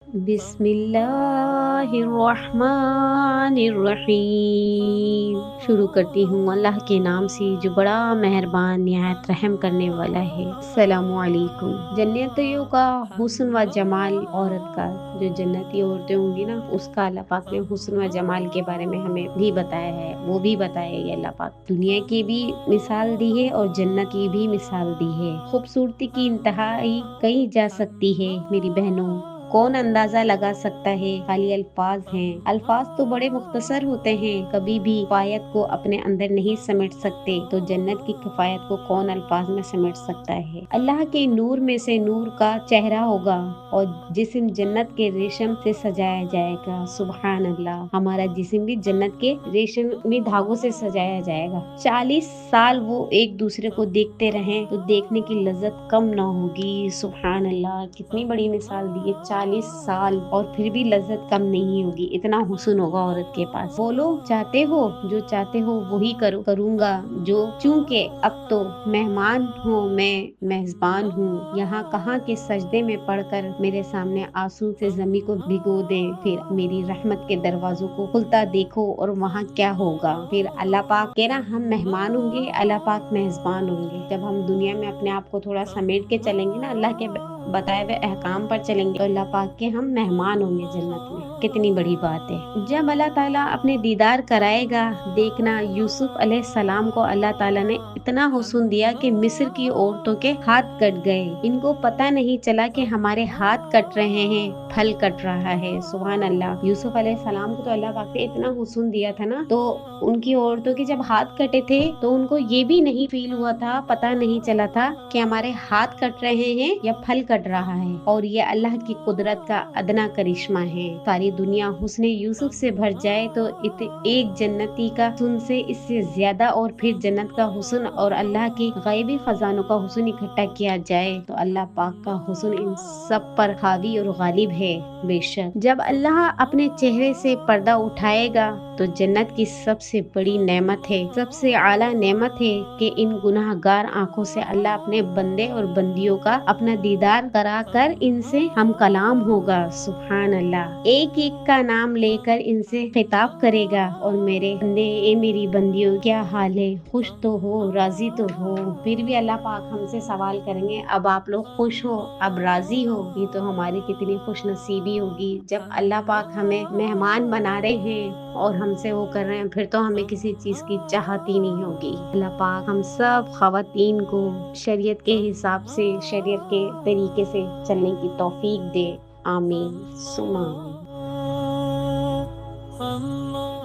बिस्मिल्लाहिर्रहमानिर्रहीम। शुरू करती हूँ अल्लाह के नाम से जो बड़ा मेहरबान निहायत रहम करने वाला है। अस्सलामु अलैकुम। जन्नतियों का हुस्न व जमाल, औरत का जो जन्नती औरतें होंगी ना, उसका अल्लाह पाक ने हुस्न व जमाल के बारे में हमें भी बताया है। वो भी बताया है अल्लाह पाक। दुनिया की भी मिसाल दी है और जन्नत की भी मिसाल दी है। खूबसूरती की इंतहाई कही जा सकती है मेरी बहनों। कौन अंदाजा लगा सकता है? खाली अल्फाज हैं। अल्फाज तो बड़े मुख्तसर होते हैं, कभी भी किफायत को अपने अंदर नहीं समेट सकते, तो जन्नत की किफायत को कौन अल्फाज में समेट सकता है? अल्लाह के नूर में से नूर का चेहरा होगा और जिस्म जन्नत के रेशम से सजाया जाएगा। सुबहान अल्लाह। हमारा जिस्म भी जन्नत के रेशमी धागों से सजाया जाएगा। 40 साल वो एक दूसरे को देखते रहें तो देखने की लज्जत कम ना होगी। सुबहान अल्लाह। कितनी बड़ी मिसाल दी है। 40 साल और फिर भी लज्जत कम नहीं होगी। इतना हुस्न होगा औरत के पास। बोलो, चाहते हो? जो चाहते हो वही करूंगा जो, चूंकि अब तो मेहमान हो, मैं मेजबान हूँ। यहाँ कहाँ के सजदे में पढ़कर मेरे सामने आंसू से जमी को भिगो दे। फिर मेरी रहमत के दरवाजों को खुलता देखो और वहाँ क्या होगा? फिर अल्लाह पाक कह रहा, हम मेहमान होंगे, अल्लाह पाक मेजबान होंगे। जब हम दुनिया में अपने आप को थोड़ा समेट के चलेंगे ना, अल्लाह के बताए हुए अहकाम पर चलेंगे, तो अल्लाह पाक के हम मेहमान होंगे जन्नत में। कितनी बड़ी बात है। जब अल्लाह ताला अपने दीदार कराएगा, देखना यूसुफ अलैहिस्सलाम को अल्लाह ताला ने इतना हुस्न दिया कि मिस्र की औरतों के हाथ कट गए। इनको पता नहीं चला कि हमारे हाथ कट रहे हैं, फल कट रहा है। सुभान अल्लाह। यूसुफ अलैहिस्सलाम को तो अल्लाह पाक ने इतना हुस्न दिया था ना, तो उनकी औरतों के जब हाथ कटे थे तो उनको ये भी नहीं फील हुआ था, पता नहीं चला था कि हमारे हाथ कट रहे हैं या फल कट रहा है। और ये अल्लाह की कुदरत का अदना करिश्मा है। सारी दुनिया हुस्न यूसुफ से भर जाए तो एक जन्नती का हुस्न से इससे ज्यादा, और फिर जन्नत का हुस्न और अल्लाह के गैबी खजानों का हुस्न इकट्ठा किया जाए तो अल्लाह पाक का हुस्न इन सब पर हावी और गालिब है। बेशक जब अल्लाह अपने चेहरे से पर्दा उठाएगा तो जन्नत की सबसे बड़ी नेमत है, सबसे आला नेमत है कि इन गुनाहगार आंखों से अल्लाह अपने बंदे और बंदियों का अपना दीदार करा कर इनसे हम कलाम होगा। सुभान अल्लाह। एक एक का नाम लेकर इनसे खिताब करेगा और मेरे बंदे, ए मेरी बंदियों, क्या हाल है? खुश तो हो, राजी तो हो? फिर भी अल्लाह पाक हमसे सवाल करेंगे, अब आप लोग खुश हो, अब राजी हो? ये तो हमारी कितनी खुश नसीबी होगी जब अल्लाह पाक हमें मेहमान बना रहे हैं और हमसे वो कर रहे हैं, फिर तो हमें किसी चीज की चाहत ही नहीं होगी। अल्लाह पाक हम सब खवातीन को शरीयत के हिसाब से, शरीयत के तरीके से चलने की तौफीक दे। आमीन सुमा आमीन।